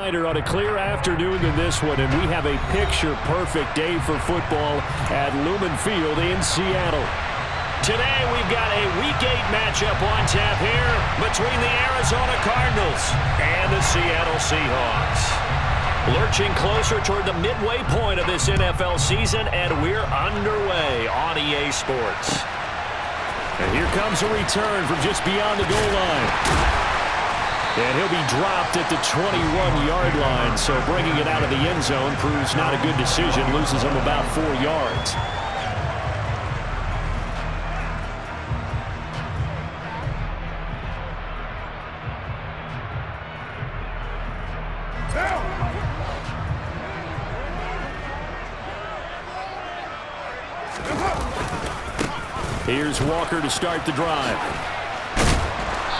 brighter on a clear afternoon than this one, and we have a picture-perfect day for football at Lumen Field in Seattle. Today we've got a Week 8 matchup on tap here between the Arizona Cardinals and the Seattle Seahawks. Lurching closer toward the midway point of this NFL season, and we're underway on EA Sports. And here comes a return from just beyond the goal line. And he'll be dropped at the 21-yard line, so bringing it out of the end zone proves not a good decision, loses him about 4 yards. Here's Walker to start the drive.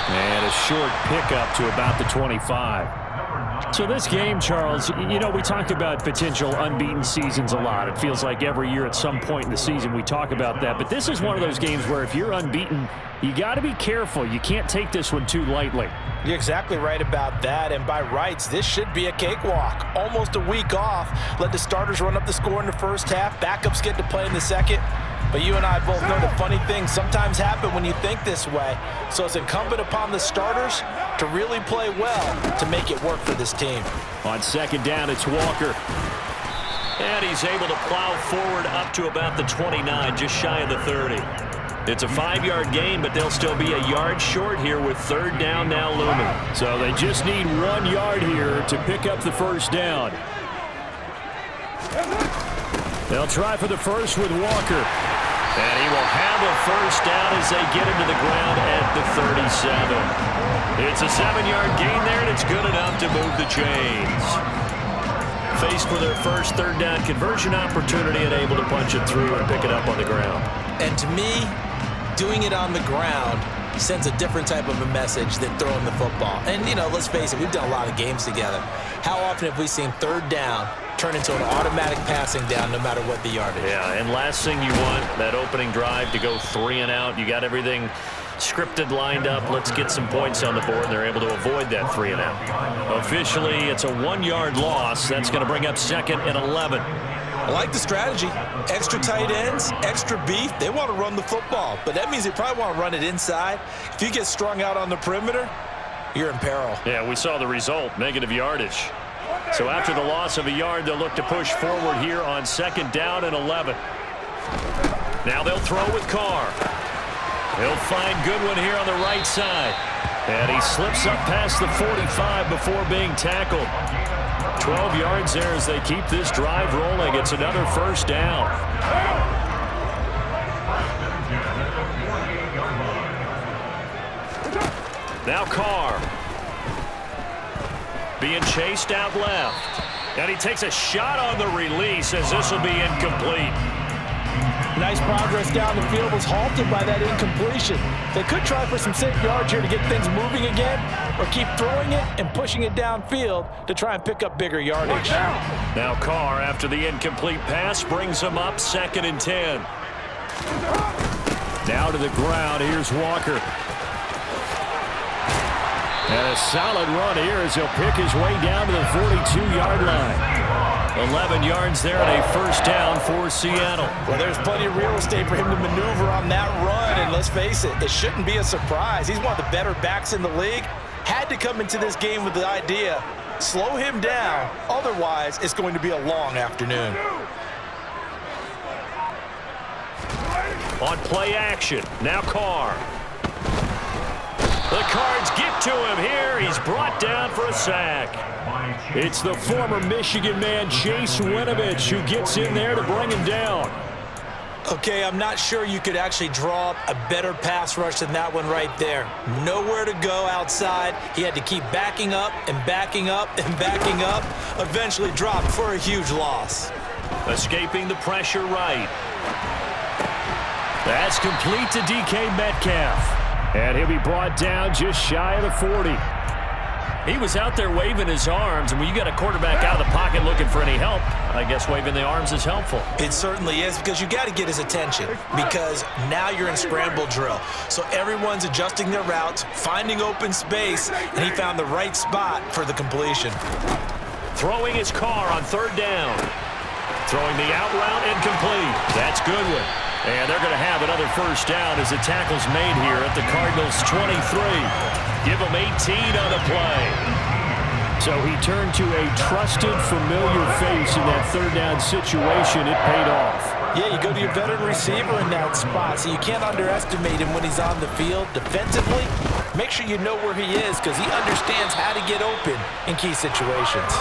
And a short pickup to about the 25. So this game, Charles, you know, we talked about potential unbeaten seasons a lot. It feels like every year at some point in the season we talk about that. But this is one of those games where if you're unbeaten, you got to be careful. You can't take this one too lightly. You're exactly right about that, and by rights, this should be a cakewalk. Almost a week off. Let the starters run up the score in the first half. Backups get to play in the second. But you and I both know the funny things sometimes happen when you think this way. So it's incumbent upon the starters to really play well to make it work for this team. On second down, it's Walker. And he's able to plow forward up to about the 29, just shy of the 30. It's a 5-yard gain, but they'll still be a yard short here with third down now looming. So they just need 1 yard here to pick up the first down. They'll try for the first with Walker. And he will have a first down as they get into the ground at the 37. It's a 7-yard gain there, and it's good enough to move the chains. Faced with their first third down conversion opportunity and able to punch it through and pick it up on the ground. And to me, doing it on the ground sends a different type of a message than throwing the football. And, you know, let's face it, we've done a lot of games together. How often have we seen third down turn into an automatic passing down no matter what the yardage? Yeah, and last thing you want, that opening drive to go 3 and out. You got everything scripted, lined up. Let's get some points on the board. They're able to avoid that 3 and out. Officially, it's a 1-yard loss. That's going to bring up second and 11. I like the strategy. Extra tight ends, extra beef. They want to run the football, but that means they probably want to run it inside. If you get strung out on the perimeter, you're in peril. Yeah, we saw the result, negative yardage. So after the loss of a yard, they'll look to push forward here on second down and 11. Now they'll throw with Carr. He'll find Goodwin here on the right side. And he slips up past the 45 before being tackled. 12 yards there as they keep this drive rolling. It's another first down. Now Carr. Being chased out left. And he takes a shot on the release as this will be incomplete. Nice progress down the field was halted by that incompletion. They could try for some safe yards here to get things moving again, or keep throwing it and pushing it downfield to try and pick up bigger yardage. Now Carr, after the incomplete pass, brings him up second and 10. Now to the ground, here's Walker. And a solid run here as he'll pick his way down to the 42-yard line. 11 yards there and a first down for Seattle. Well, there's plenty of real estate for him to maneuver on that run, and let's face it, it shouldn't be a surprise. He's one of the better backs in the league. Had to come into this game with the idea, slow him down, otherwise it's going to be a long afternoon. On play action, now Carr. The Cards get to him here. He's brought down for a sack. It's the former Michigan man, Chase Winovich, who gets in there to bring him down. Okay, I'm not sure you could actually draw up a better pass rush than that one right there. Nowhere to go outside. He had to keep backing up and backing up and backing up. Eventually dropped for a huge loss. Escaping the pressure right. That's complete to DK Metcalf. And he'll be brought down just shy of the 40. He was out there waving his arms, and when you got a quarterback out of the pocket looking for any help, I guess waving the arms is helpful. It certainly is, because you got to get his attention, because now you're in scramble drill. So everyone's adjusting their routes, finding open space, and he found the right spot for the completion. Throwing his car on third down. Throwing the out route incomplete. That's Goodwin. And they're going to have another first down as the tackle's made here at the Cardinals' 23. Give them 18 on the play. So he turned to a trusted, familiar face in that third down situation. It paid off. Yeah, you go to your veteran receiver in that spot, so you can't underestimate him when he's on the field. Defensively, make sure you know where he is because he understands how to get open in key situations.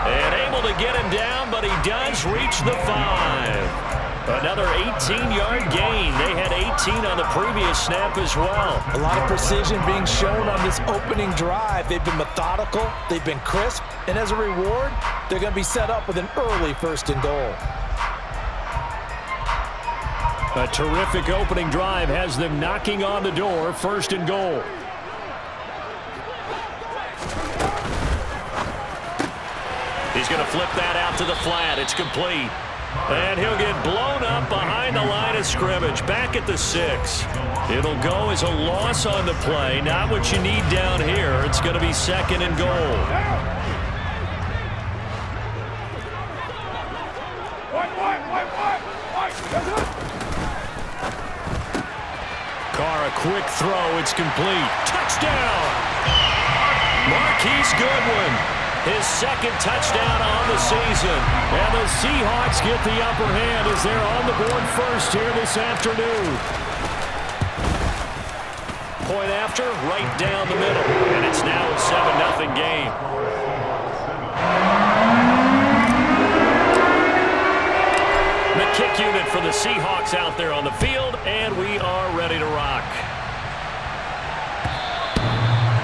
And able to get him down, but he does reach the 5. Another 18-yard gain. They had 18 on the previous snap as well. A lot of precision being shown on this opening drive. They've been methodical, they've been crisp, and as a reward, they're going to be set up with an early 1st and goal. A terrific opening drive has them knocking on the door, 1st and goal. He's going to flip that out to the flat. It's complete. And he'll get blown up behind the line of scrimmage, back at the 6. It'll go as a loss on the play. Not what you need down here. It's going to be 2nd and goal. Carr, a quick throw. It's complete. Touchdown! Marquise Goodwin. His 2nd touchdown on the season. And the Seahawks get the upper hand as they're on the board first here this afternoon. Point after, right down the middle. And it's now a 7-0 game. The kick unit for the Seahawks out there on the field, and we are ready to rock.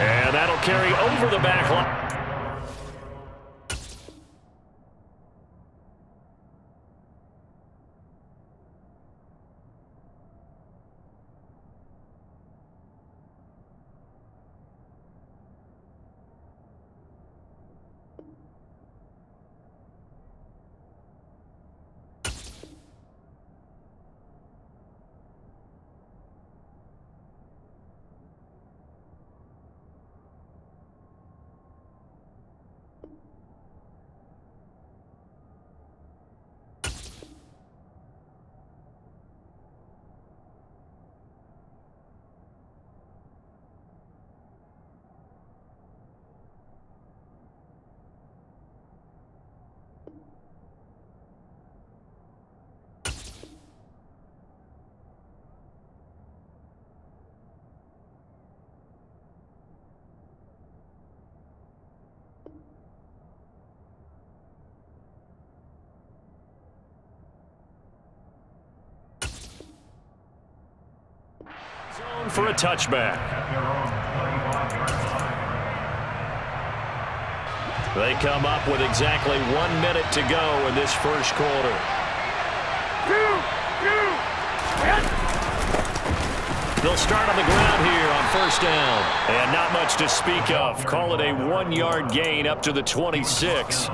And that'll carry over the back line. For a touchback. They come up with exactly 1 minute to go in this first quarter. They'll start on the ground here on 1st down. And not much to speak of. Call it a 1-yard gain up to the 26.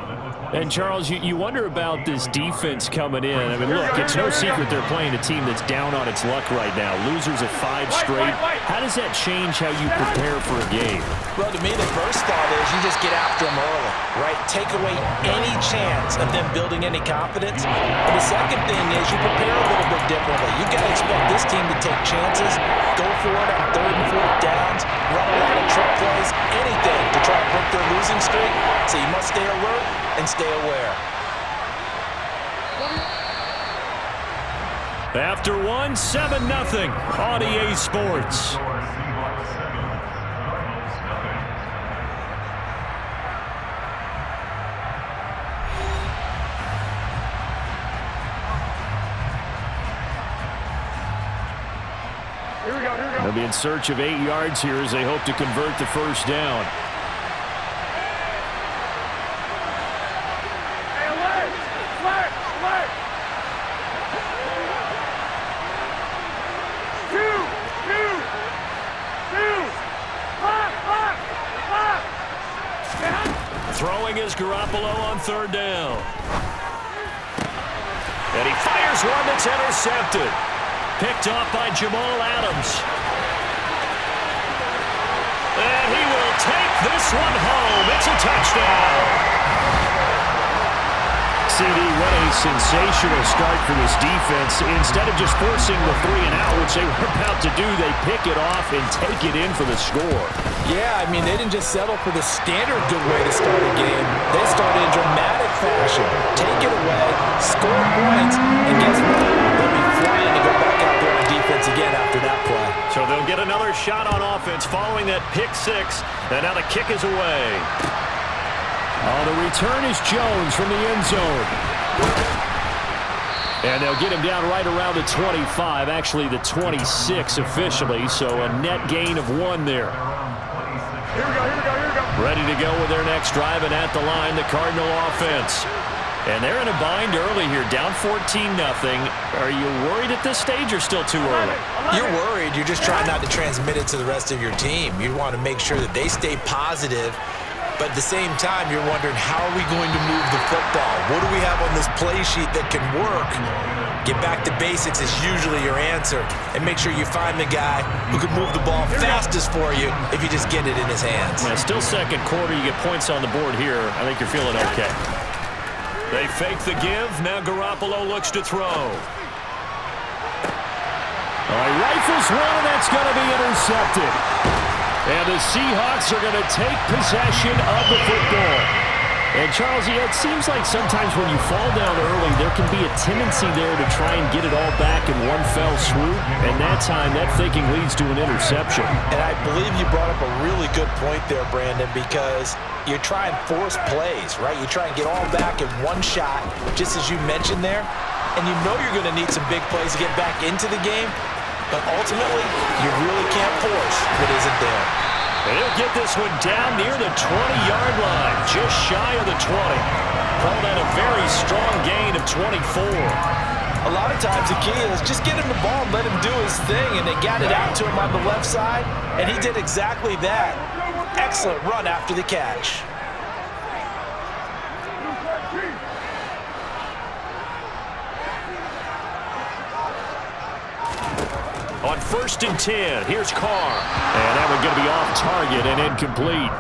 And, Charles, you wonder about this defense coming in. I mean, look, it's no secret they're playing a team that's down on its luck right now. Losers of 5 straight. How does that change how you prepare for a game? Well, to me, the first thought is you just get after them early, right? Take away any chance of them building any confidence. And the second thing is you prepare a little bit differently. You've got to expect this team to take chances, go for it on 3rd and 4th downs, run a lot of trick plays, anything to try to break their losing streak. So you must stay alert and stay aware. After 7-0 on EA Sports. They'll be in search of 8 yards here as they hope to convert the first down. Throwing is Garoppolo on 3rd down. And he fires one that's intercepted. Picked off by Jamal Adams. And he will take this one home. It's a touchdown. CD, what a sensational start for this defense. Instead of just forcing the 3 and out, which they were about to do, they pick it off and take it in for the score. Yeah, I mean, they didn't just settle for the standard good way to start a game. They started in dramatic fashion. Take it away, score points, and guess what? They'll be flying to go back out there on defense again after that play. So they'll get another shot on offense following that pick 6, and now the kick is away. Oh, the return is Jones from the end zone. And they'll get him down right around the 25, actually the 26 officially, so a net gain of 1 there. Here we go. Ready to go with their next drive, and at the line, the Cardinal offense. And they're in a bind early here, down 14-0. Are you worried at this stage or still too early? You're worried. You're just trying not to transmit it to the rest of your team. You want to make sure that they stay positive. But at the same time, you're wondering, how are we going to move the football? What do we have on this play sheet that can work? Get back to basics is usually your answer. And make sure you find the guy who can move the ball fastest for you if you just get it in his hands. Yeah, still second quarter. You get points on the board here. I think you're feeling okay. They fake the give. Now Garoppolo looks to throw. All right, rifles one, and that's going to be intercepted. And the Seahawks are going to take possession of the football. And, Charles, it seems like sometimes when you fall down early, there can be a tendency there to try and get it all back in one fell swoop. And that time, that thinking leads to an interception. And I believe you brought up a really good point there, Brandon, because you try and force plays, right? You try and get all back in one shot, just as you mentioned there. And you know you're going to need some big plays to get back into the game. But ultimately, you really can't force what isn't there. And he'll get this one down near the 20-yard line, just shy of the 20. Call that a very strong gain of 24. A lot of times the key is just get him the ball and let him do his thing, and they got it out to him on the left side, and he did exactly that. Excellent run after the catch. On 1st and 10, here's Carr. And that one going to be off target and incomplete.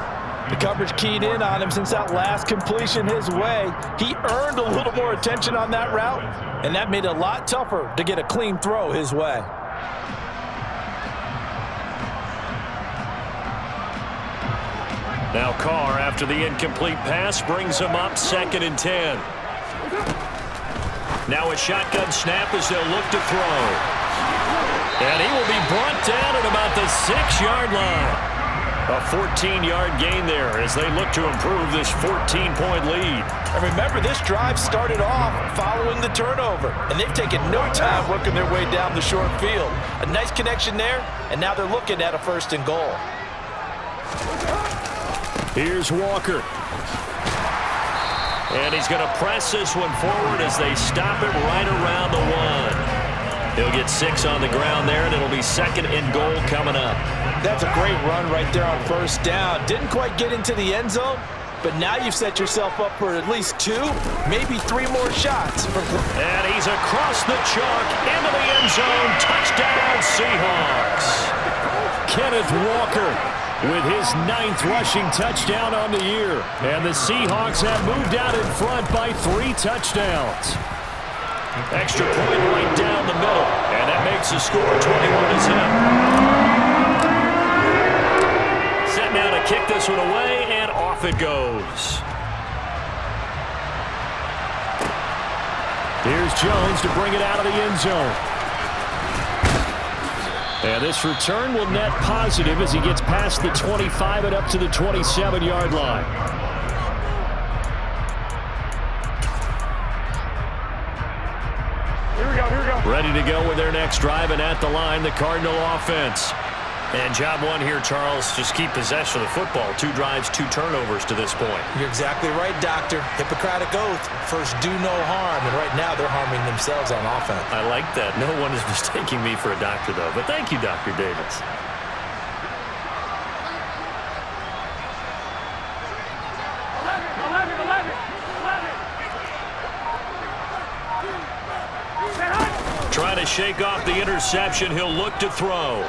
The coverage keyed in on him since that last completion his way. He earned a little more attention on that route, and that made it a lot tougher to get a clean throw his way. Now Carr, after the incomplete pass, brings him up 2nd and 10. Now a shotgun snap as they'll look to throw. And he will be brought down at about the 6-yard line. A 14-yard gain there as they look to improve this 14-point lead. And remember, this drive started off following the turnover, and they've taken no time working their way down the short field. A nice connection there, and now they're looking at a 1st and goal. Here's Walker. And he's going to press this one forward as they stop it right around the 1. He'll get 6 on the ground there, and it'll be 2nd and goal coming up. That's a great run right there on 1st down. Didn't quite get into the end zone, but now you've set yourself up for at least 2, maybe 3 more shots. And he's across the chalk into the end zone. Touchdown, Seahawks. Kenneth Walker with his 9th rushing touchdown on the year. And the Seahawks have moved out in front by 3 touchdowns. Extra point right down the middle, and that makes the score 21-10. Set now to kick this one away, and off it goes. Here's Jones to bring it out of the end zone. And this return will net positive as he gets past the 25 and up to the 27-yard line. Ready to go with their next drive, and at the line, the Cardinal offense. And job one here, Charles, just keep possession of the football. 2 drives, 2 turnovers to this point. You're exactly right, Doctor. Hippocratic oath. First, do no harm. And right now, they're harming themselves on offense. I like that. No one is mistaking me for a doctor, though. But thank you, Dr. Davis. Trying to shake off the interception. He'll look to throw.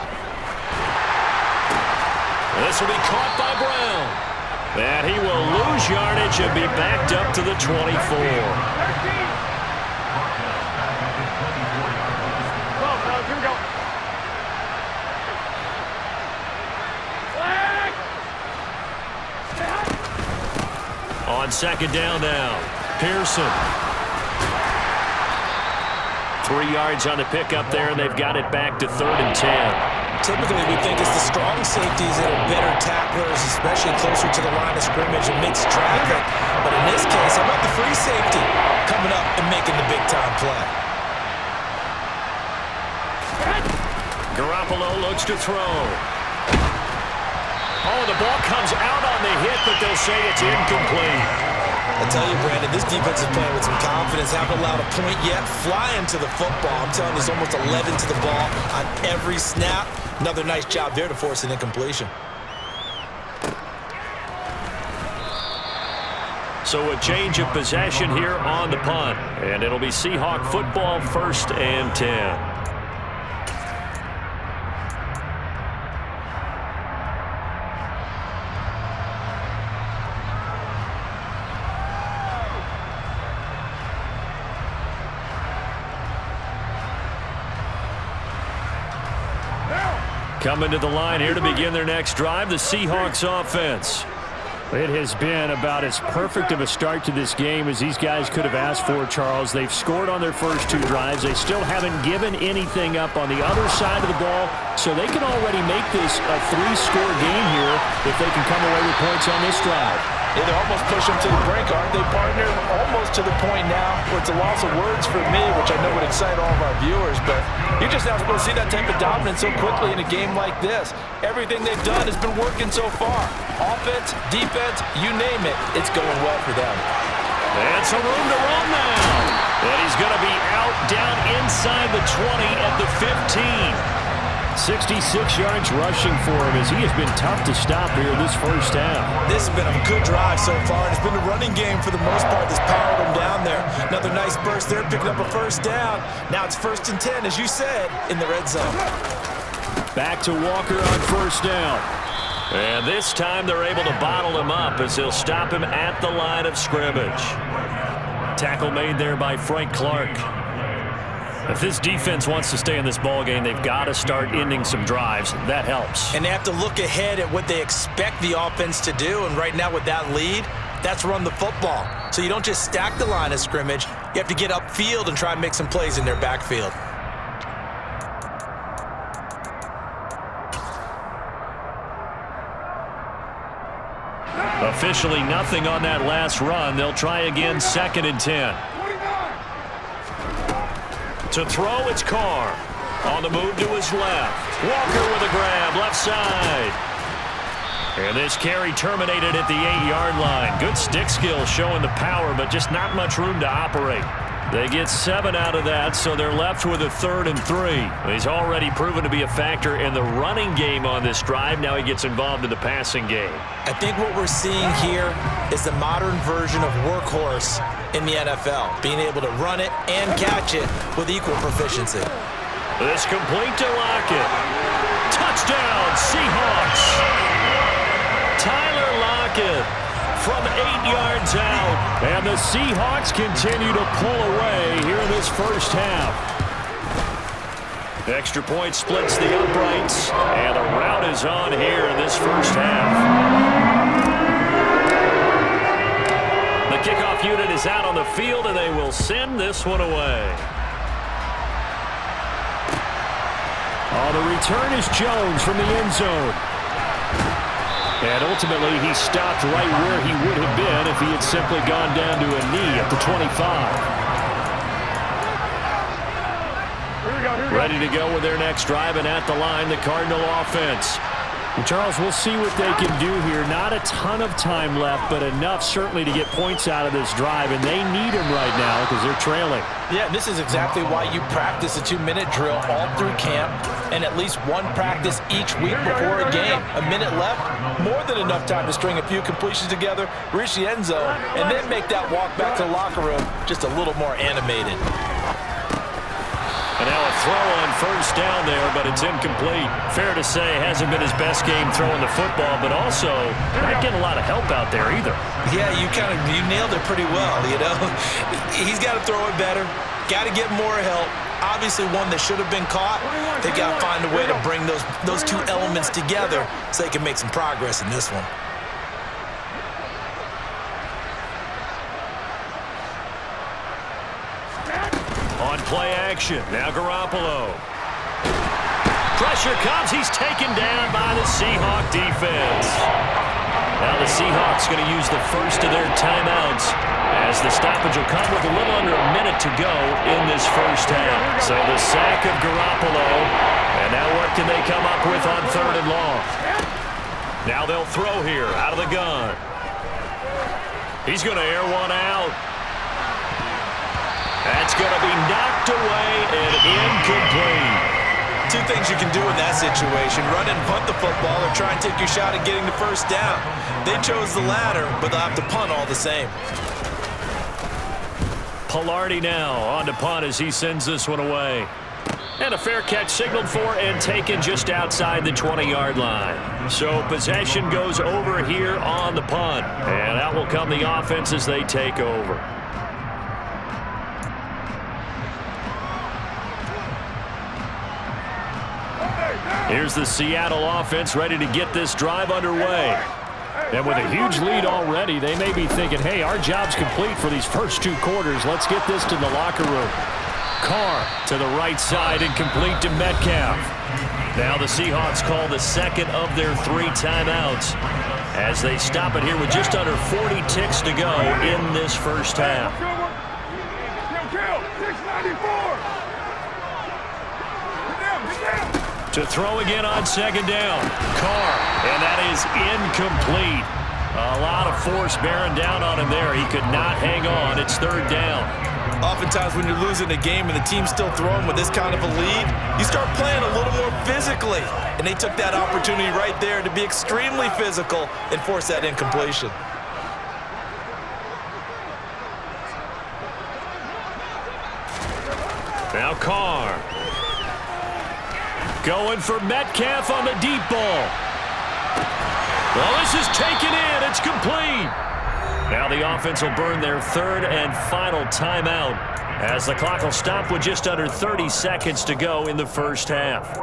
This will be caught by Brown. And he will lose yardage and be backed up to the 24. On second down now, Pearson. 3 yards on the pickup there, and they've got it back to 3rd and 10. Typically, we think it's the strong safeties that are better tacklers, especially closer to the line of scrimmage amidst traffic. But in this case, how about the free safety coming up and making the big-time play? Garoppolo looks to throw. Oh, the ball comes out on the hit, but they'll say it's incomplete. I tell you, Brandon, this defense is playing with some confidence. Haven't allowed a point yet. Flying to the football. I'm telling you, there's almost 11 to the ball on every snap. Another nice job there to force an incompletion. So a change of possession here on the punt. And it'll be Seahawk football, 1st and 10. Coming to the line here to begin their next drive, the Seahawks offense. It has been about as perfect of a start to this game as these guys could have asked for, Charles. They've scored on their first 2 drives. They still haven't given anything up on the other side of the ball, so they can already make this a 3-score game here if they can come away with points on this drive. Yeah, they're almost pushing to the brink, aren't they, partner? Almost to the point now where it's a loss of words for me, which I know would excite all of our viewers, but you're just not supposed to see that type of dominance so quickly in a game like this. Everything they've done has been working so far. Offense, defense, you name it, it's going well for them. And some room to run now. And he's going to be out down inside the 20 at the 15. 66 yards rushing for him as he has been tough to stop here this first half. This has been a good drive so far, and it's been a running game for the most part that's powered him down there. Another nice burst there, picking up a 1st down. Now it's 1st and 10, as you said, in the red zone. Back to Walker on 1st down. And this time they're able to bottle him up as they'll stop him at the line of scrimmage. Tackle made there by Frank Clark. If this defense wants to stay in this ballgame, they've got to start ending some drives. That helps. And they have to look ahead at what they expect the offense to do. And right now with that lead, that's run the football. So you don't just stack the line of scrimmage. You have to get upfield and try and make some plays in their backfield. Officially nothing on that last run. They'll try again, 2nd and 10. To throw, it's Carr. On the move to his left. Walker with a grab, left side. And this carry terminated at the 8-yard line. Good stick skill showing the power, but just not much room to operate. They get 7 out of that, so they're left with a 3rd and 3. He's already proven to be a factor in the running game on this drive. Now he gets involved in the passing game. I think what we're seeing here is the modern version of workhorse in the NFL, being able to run it and catch it with equal proficiency. This complete to Lockett. Touchdown, Seahawks. Tyler Lockett from 8 yards out. And the Seahawks continue to pull away here in this first half. Extra point splits the uprights, and the rout is on here in this first half. The kickoff unit is out on the field, and they will send this one away. Oh, the return is Jones from the end zone. And ultimately, he stopped right where he would have been if he had simply gone down to a knee at the 25. Ready to go with their next drive, and at the line, the Cardinal offense. And Charles, we'll see what they can do here. Not a ton of time left, but enough certainly to get points out of this drive, and they need them right now because they're trailing. Yeah, this is exactly why you practice a 2-minute drill all through camp and at least one practice each week before a game. A minute left, more than enough time to string a few completions together, reach the end zone, and then make that walk back to the locker room just a little more animated. And now a throw on first down there, but it's incomplete. Fair to say, hasn't been his best game throwing the football, but also not getting a lot of help out there either. Yeah, you nailed it pretty well, you know. He's got to throw it better, got to get more help. Obviously one that should have been caught. They've got to find a way to bring those two elements together so they can make some progress in this one. On play action, now Garoppolo. Pressure comes, he's taken down by the Seahawk defense. Now the Seahawks going to use the first of their timeouts as the stoppage will come with a little under a minute to go in this first half. So the sack of Garoppolo, and now what can they come up with on 3rd and long? Now they'll throw here out of the gun. He's going to air one out. That's going to be knocked away and incomplete. Two things you can do in that situation: run and punt the football, or try and take your shot at getting the first down. They chose the latter, but they'll have to punt all the same. Pilardi now on to punt as he sends this one away. And a fair catch signaled for and taken just outside the 20-yard line. So possession goes over here on the punt. And out will come the offense as they take over. Here's the Seattle offense ready to get this drive underway. And with a huge lead already, they may be thinking, hey, our job's complete for these first 2 quarters. Let's get this to the locker room. Carr to the right side and complete to Metcalf. Now the Seahawks call the second of their 3 timeouts as they stop it here with just under 40 ticks to go in this first half. To throw again on 2nd down. Carr, and that is incomplete. A lot of force bearing down on him there. He could not hang on. It's 3rd down. Oftentimes when you're losing a game and the team's still throwing with this kind of a lead, you start playing a little more physically. And they took that opportunity right there to be extremely physical and force that incompletion. Now Carr. Going for Metcalf on the deep ball. Well, this is taken in. It's complete. Now the offense will burn their 3rd and final timeout as the clock will stop with just under 30 seconds to go in the first half.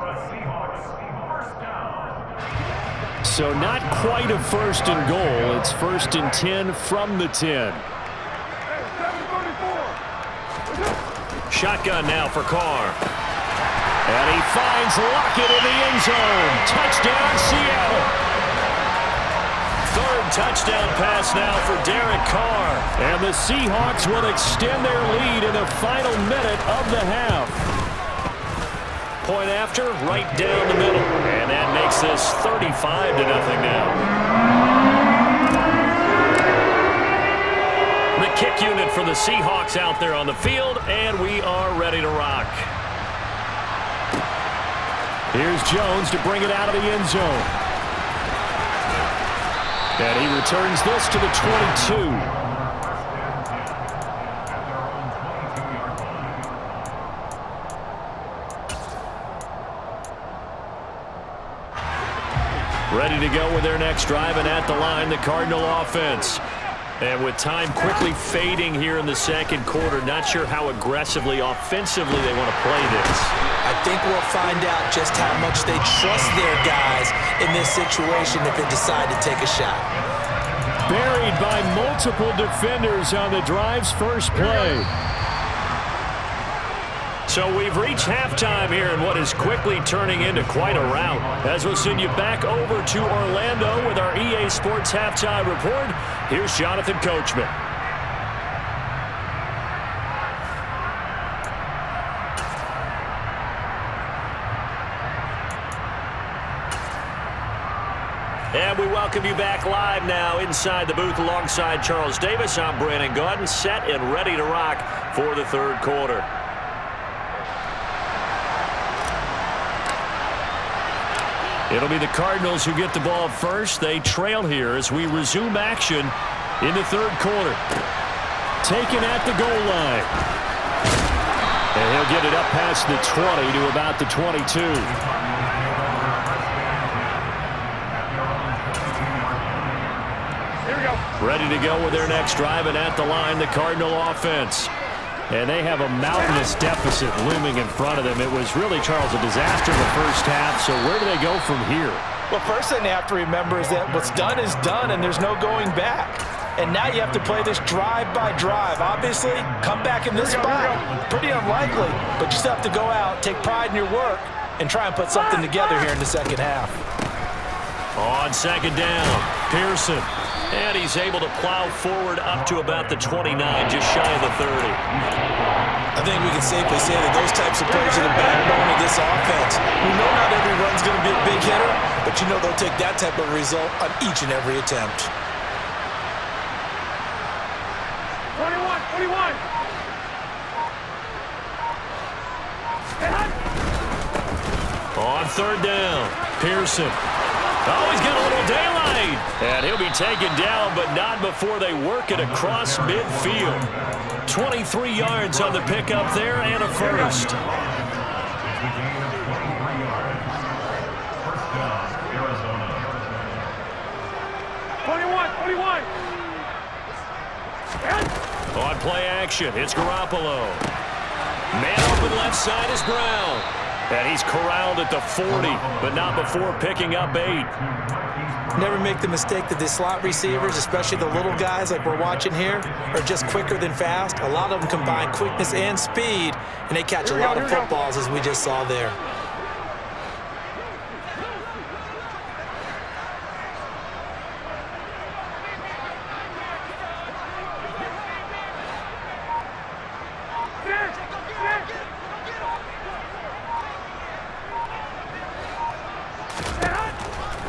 So not quite a 1st and goal. It's 1st and 10 from the 10. Shotgun now for Carr. And he finds Lockett in the end zone. Touchdown, Seattle. 3rd touchdown pass now for Derek Carr. And the Seahawks will extend their lead in the final minute of the half. Point after, right down the middle. And that makes this 35-0 now. The kick unit for the Seahawks out there on the field, and we are ready to rock. Here's Jones to bring it out of the end zone. And he returns this to the 22. Ready to go with their next drive, and at the line, the Cardinal offense. And with time quickly fading here in the 2nd quarter, not sure how aggressively, offensively they want to play this. I think we'll find out just how much they trust their guys in this situation if they decide to take a shot. Buried by multiple defenders on the drive's first play. So we've reached halftime here in what is quickly turning into quite a rout. As we'll send you back over to Orlando with our EA Sports Halftime Report, here's Jonathan Coachman. And we welcome you back live now inside the booth alongside Charles Davis. I'm Brandon Gaudin, set and ready to rock for the 3rd quarter. It'll be the Cardinals who get the ball first. They trail here as we resume action in the 3rd quarter. Taken at the goal line. And he'll get it up past the 20 to about the 22. Ready to go with their next drive, and at the line, the Cardinal offense. And they have a mountainous deficit looming in front of them. It was really, Charles, a disaster in the first half. So where do they go from here? Well, first thing they have to remember is that what's done is done, and there's no going back. And now you have to play this drive by drive. Obviously, come back in this spot. Pretty unlikely, but you still have to go out, take pride in your work, and try and put something together here in the second half. On second down, Pearson. And he's able to plow forward up to about the 29, just shy of the 30. I think we can safely say that those types of plays are the backbone of this offense. We know not every run's going to be a big hitter, but you know they'll take that type of result on each and every attempt. 21. On third down, Pearson. Oh, he's got a little daylight. And he'll be taken down, but not before they work it across midfield. 23 yards on the pickup there and a first. On play action, it's Garoppolo. Man open left side is Brown. And he's corralled at the 40, but not before picking up 8. Never make the mistake that the slot receivers, especially the little guys like we're watching here, are just quicker than fast. A lot of them combine quickness and speed, and they catch a lot of footballs, as we just saw there.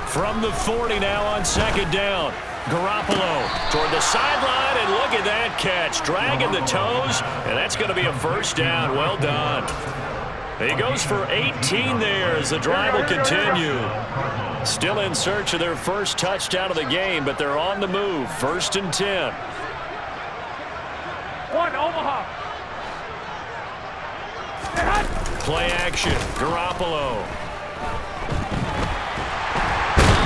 From the 40 now on second down. Garoppolo toward the sideline, and look at that catch. Dragging the toes, and that's going to be a first down. Well done. He goes for 18 there as the drive will continue. Still in search of their first touchdown of the game, but they're on the move. 1st and 10. Omaha. Play action. Garoppolo.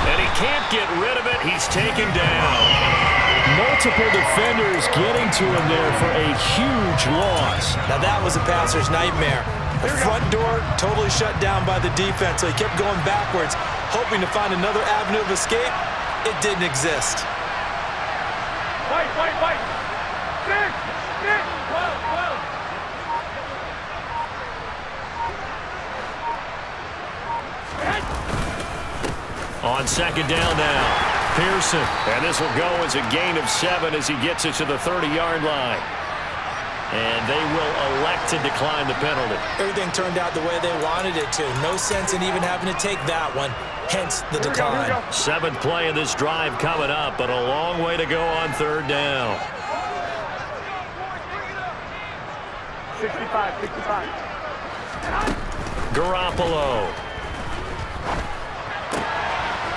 And he can't get rid of it. He's taken down. Multiple defenders getting to him there for a huge loss. Now that was a passer's nightmare. The front door totally shut down by the defense, so he kept going backwards, hoping to find another avenue of escape. It didn't exist. Wait. Stick. 12. On second down now, Pearson. And this will go as a gain of 7 as he gets it to the 30-yard line. And they will elect to decline the penalty. Everything turned out the way they wanted it to. No sense in even having to take that one, hence the decline. 7th play of this drive coming up, but a long way to go on third down. 65. Garoppolo.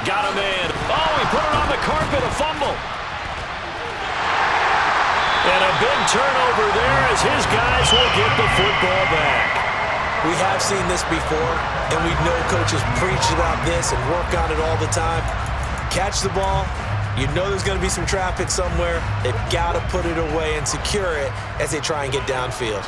Got him in. Oh, he put it on the carpet, a fumble. And a big turnover there as his guys will get the football back. We have seen this before, and we know coaches preach about this and work on it all the time. Catch the ball. You know there's going to be some traffic somewhere. They've got to put it away and secure it as they try and get downfield.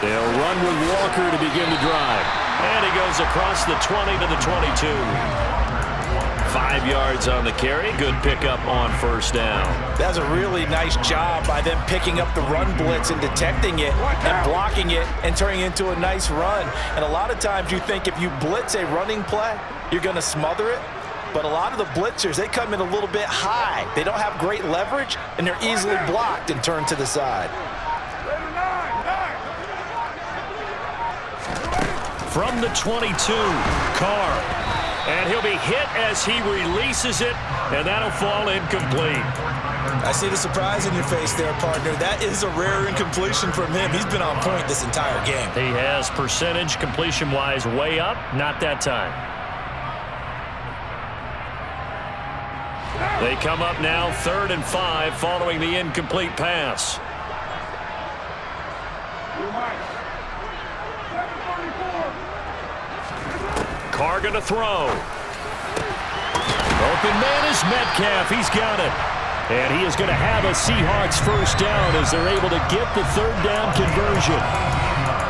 They'll run with Walker to begin the drive. And he goes across the 20 to the 22. 5 yards on the carry. Good pickup on first down. That's a really nice job by them picking up the run blitz and detecting it and blocking it and turning it into a nice run. And a lot of times you think if you blitz a running play, you're going to smother it. But a lot of the blitzers, they come in a little bit high. They don't have great leverage, and they're easily blocked and turned to the side. From the 22, Carr. And he'll be hit as he releases it, and that'll fall incomplete. I see the surprise in your face there, partner. That is a rare incompletion from him. He's been on point this entire game. He has percentage completion-wise way up, not that time. They come up now 3rd and 5 following the incomplete pass. Carr going to throw. Open man is Metcalf. He's got it. And he is going to have a Seahawks first down as they're able to get the 3rd down conversion.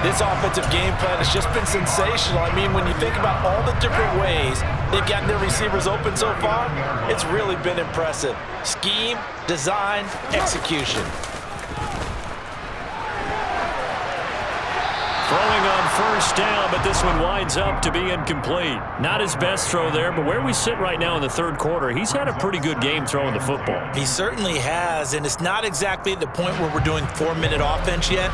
This offensive game plan has just been sensational. I mean, when you think about all the different ways they've gotten their receivers open so far, it's really been impressive. Scheme, design, execution. Throwing on first down, but this one winds up to be incomplete. Not his best throw there, but where we sit right now in the 3rd quarter, he's had a pretty good game throwing the football. He certainly has, and it's not exactly at the point where we're doing 4-minute offense yet,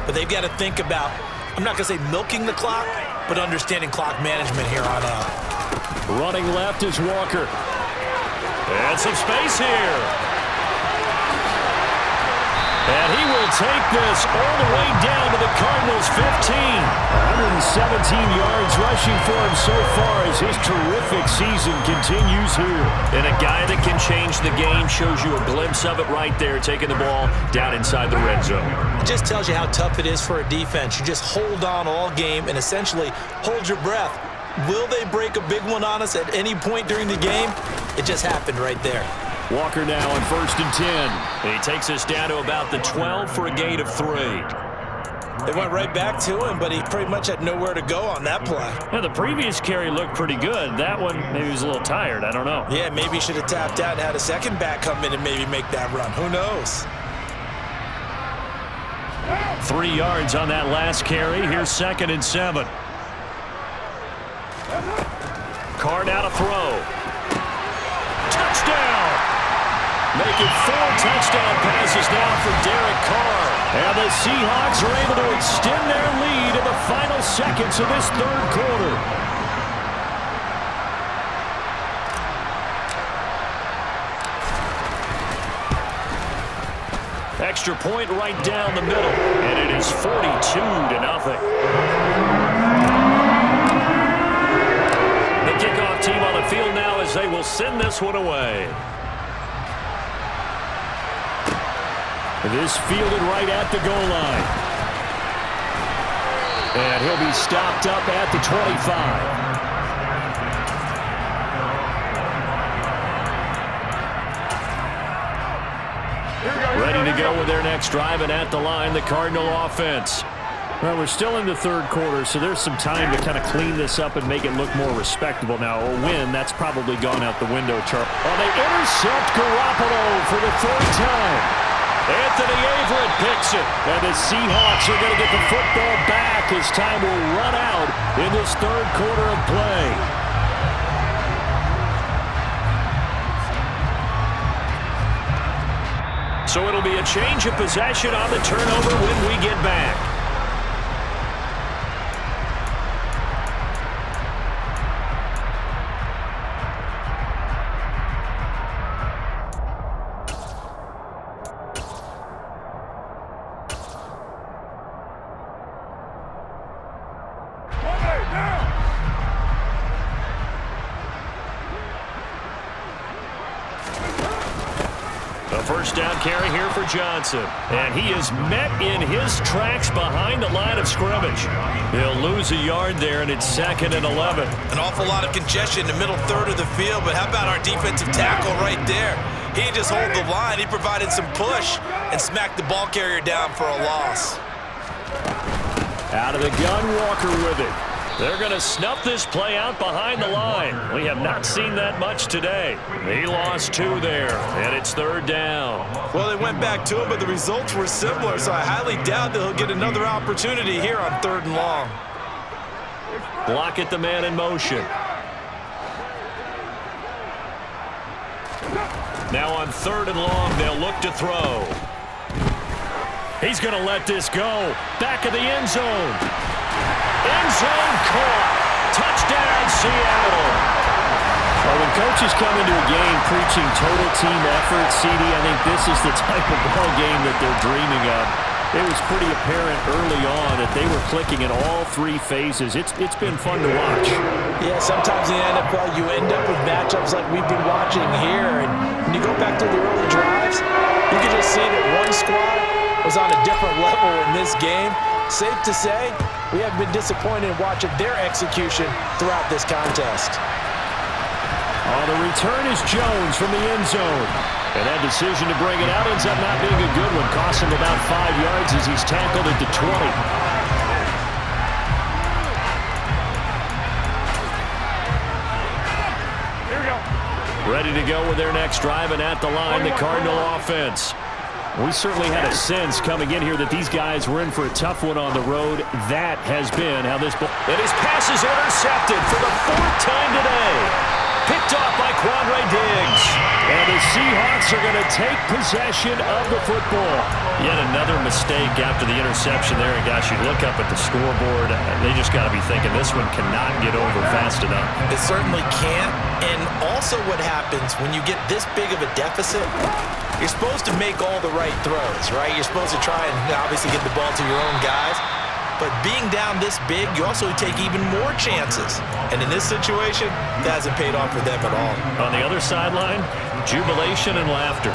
but they've got to think about, I'm not going to say milking the clock, but understanding clock management here on up. Running left is Walker. And some space here. And he will take this all the way down to the Cardinals' 15. 117 yards rushing for him so far as his terrific season continues here. And a guy that can change the game, shows you a glimpse of it right there, taking the ball down inside the red zone. It just tells you how tough it is for a defense. You just hold on all game and essentially hold your breath. Will they break a big one on us at any point during the game? It just happened right there. Walker now on 1st and 10. He takes us down to about the 12 for a gain of 3. They went right back to him, but he pretty much had nowhere to go on that play. Yeah, the previous carry looked pretty good. That one, maybe he was a little tired. I don't know. Yeah, maybe he should have tapped out and had a second back come in and maybe make that run. Who knows? 3 yards on that last carry. Here's 2nd and 7. Carr now to throw. Touchdown! Making 4 touchdown passes now for Derek Carr. And the Seahawks are able to extend their lead in the final seconds of this 3rd quarter. Extra point right down the middle. And it is 42-0. The kickoff team on the field now as they will send this one away. This fielded right at the goal line. And he'll be stopped up at the 25. Ready to go with their next drive, and at the line, the Cardinal offense. Well, we're still in the 3rd quarter, so there's some time to kind of clean this up and make it look more respectable now. A win, that's probably gone out the window, Charles. Oh, they intercept Garoppolo for the 3rd time. Anthony Averett picks it, and the Seahawks are going to get the football back as time will run out in this 3rd quarter of play. So it'll be a change of possession on the turnover when we get back. First down carry here for Johnson. And he is met in his tracks behind the line of scrimmage. He'll lose a yard there, and it's 2nd and 11. An awful lot of congestion in the middle 3rd of the field, but how about our defensive tackle right there? He didn't just hold the line. He provided some push and smacked the ball carrier down for a loss. Out of the gun, Walker with it. They're going to snuff this play out behind the line. We have not seen that much today. He lost 2 there, and it's 3rd down. Well, they went back to him, but the results were similar, so I highly doubt that he'll get another opportunity here on 3rd and long. Block at the man in motion. Now on 3rd and long, they'll look to throw. He's going to let this go. Back of the end zone. End zone caught. Touchdown, Seattle. Well, when coaches come into a game preaching total team effort, CD, I think this is the type of ball game that they're dreaming of. It was pretty apparent early on that they were clicking in all three phases. It's been fun to watch. Yeah, sometimes in the NFL you end up with matchups like we've been watching here. And when you go back to the early drives, you can just see that one squad was on a different level in this game. Safe to say, we have been disappointed in watching their execution throughout this contest. On the return is Jones from the end zone. And that decision to bring it out ends up not being a good one. Cost him about 5 yards as he's tackled at the 20. Here we go. Ready to go with their next drive, and at the line, the Cardinal offense. We certainly had a sense coming in here that these guys were in for a tough one on the road. That has been how this ball... And his pass is intercepted for the 4th time today. Picked off by Quandre Diggs. And the Seahawks are going to take possession of the football. Yet another mistake after the interception there. And gosh, you look up at the scoreboard, they just got to be thinking this one cannot get over fast enough. It certainly can't. And also what happens when you get this big of a deficit, you're supposed to make all the right throws, right? You're supposed to try and obviously get the ball to your own guys. But being down this big, you also take even more chances. And in this situation, that hasn't paid off for them at all. On the other sideline, jubilation and laughter.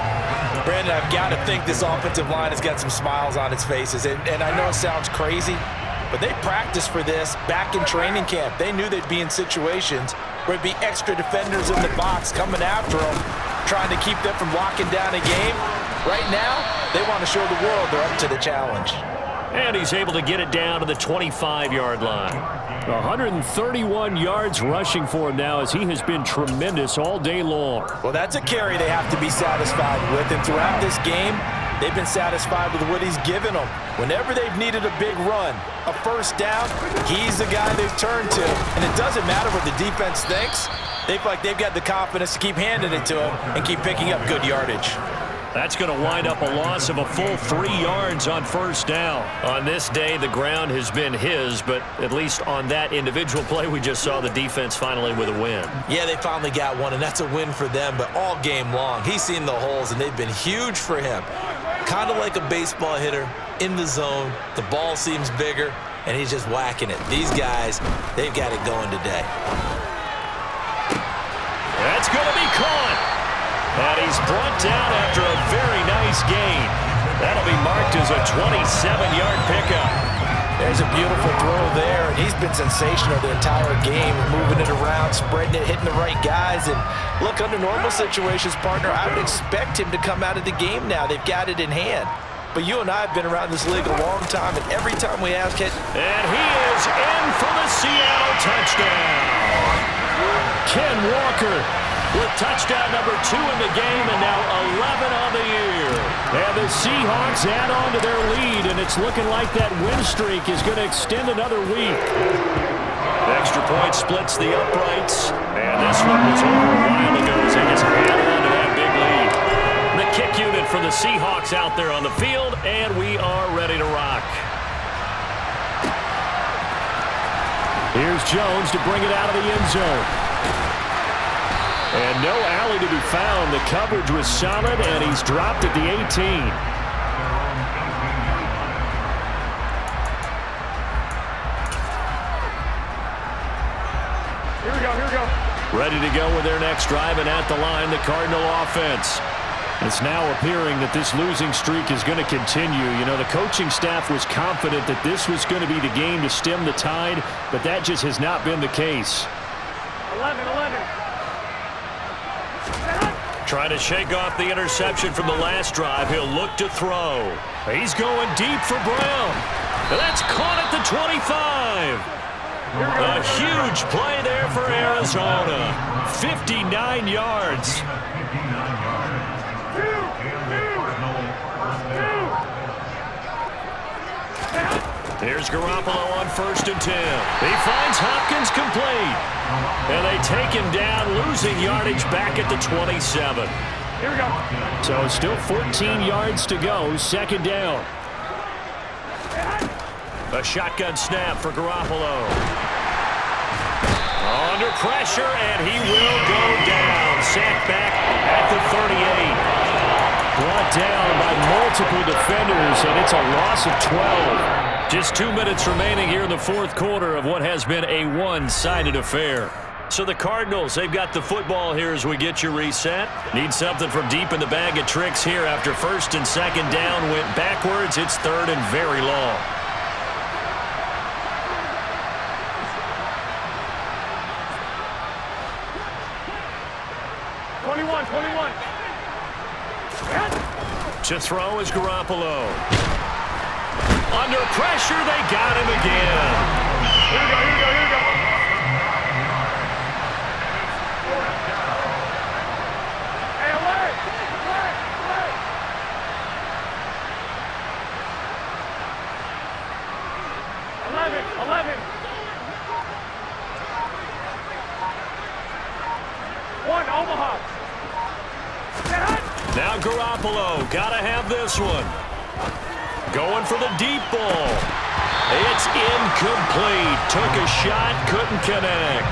Brandon, I've got to think this offensive line has got some smiles on its faces. And I know it sounds crazy, but they practiced for this back in training camp. They knew they'd be in situations where it'd be extra defenders in the box coming after them, trying to keep them from locking down a game. Right now, they want to show the world they're up to the challenge. And he's able to get it down to the 25-yard line. 131 yards rushing for him now as he has been tremendous all day long. Well, that's a carry they have to be satisfied with. And throughout this game, they've been satisfied with what he's given them. Whenever they've needed a big run, a first down, he's the guy they've turned to. And it doesn't matter what the defense thinks. They feel like they've got the confidence to keep handing it to him and keep picking up good yardage. That's going to wind up a loss of a full 3 yards on first down. On this day, the ground has been his, but at least on that individual play, we just saw the defense finally with a win. Yeah, they finally got one, and that's a win for them, but all game long, he's seen the holes, and they've been huge for him. Kind of like a baseball hitter in the zone. The ball seems bigger, and he's just whacking it. These guys, they've got it going today. That's going to be caught. And he's brought down after a very nice gain. That'll be marked as a 27-yard pickup. There's a beautiful throw there, and he's been sensational the entire game, moving it around, spreading it, hitting the right guys. And look, under normal situations, partner, I would expect him to come out of the game now. They've got it in hand. But you and I have been around this league a long time, and every time we ask it... And he is in for the Seattle touchdown. Ken Walker with touchdown number 2 in the game, and now 11 on the year. And the Seahawks add on to their lead, and it's looking like that win streak is going to extend another week. Extra point splits the uprights, and this one was over a while ago as they just add on to that big lead. The kick unit for the Seahawks out there on the field, and we are ready to rock. Here's Jones to bring it out of the end zone. And no alley to be found. The coverage was solid, and he's dropped at the 18. Here we go, here we go. Ready to go with their next drive, and at the line, the Cardinal offense. It's now appearing that this losing streak is going to continue. You know, the coaching staff was confident that this was going to be the game to stem the tide, but that just has not been the case. 11. Trying to shake off the interception from the last drive. He'll look to throw. He's going deep for Brown. And that's caught at the 25. A huge play there for Arizona. 59 yards. Here's Garoppolo on 1st and 10. He finds Hopkins complete. And they take him down, losing yardage back at the 27. Here we go. So still 14 yards to go, 2nd down. A shotgun snap for Garoppolo. Under pressure, and he will go down. Sacked back at the 38. Brought down by got multiple defenders, and it's a loss of 12. Just 2 minutes remaining here in the fourth quarter of what has been a one-sided affair. So the Cardinals, they've got the football here as we get you reset. Need something from deep in the bag of tricks here after first and second down went backwards. It's third and very long. To throw is Garoppolo. Under pressure, they got him again. Here we go, here we go, here we go. Hey, alert! Alert! Alert! Eleven. 1, Omaha. Now Garoppolo, gotta have this one. Going for the deep ball. It's incomplete. Took a shot, couldn't connect.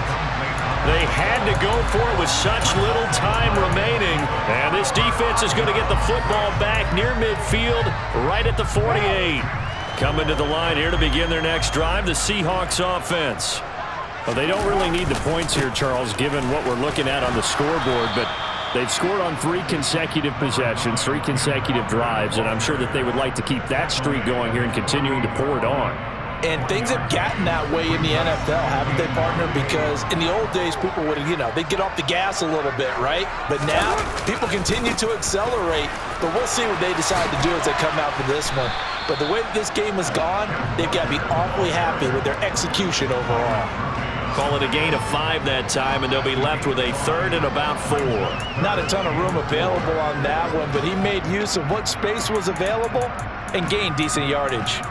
They had to go for it with such little time remaining. And this defense is going to get the football back near midfield, right at the 48. Coming to the line here to begin their next drive, the Seahawks offense. Well, they don't really need the points here, Charles, given what we're looking at on the scoreboard, but they've scored on 3 consecutive possessions, 3 consecutive drives, and I'm sure that they would like to keep that streak going here and continuing to pour it on. And things have gotten that way in the NFL, haven't they, partner? Because in the old days, people would, they'd get off the gas a little bit, right? But now, people continue to accelerate. But we'll see what they decide to do as they come out for this one. But the way that this game has gone, they've got to be awfully happy with their execution overall. Call it a gain of 5 that time, and they'll be left with a third and about 4. Not a ton of room available on that one, but he made use of what space was available and gained decent yardage.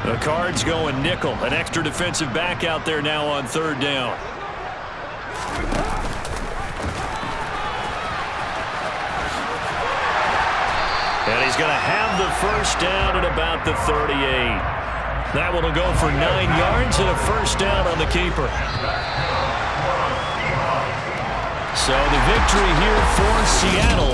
The Cards going nickel, an extra defensive back out there now on third down. And he's going to have the first down at about the 38. That one will go for 9 yards and a first down on the keeper. So the victory here for Seattle.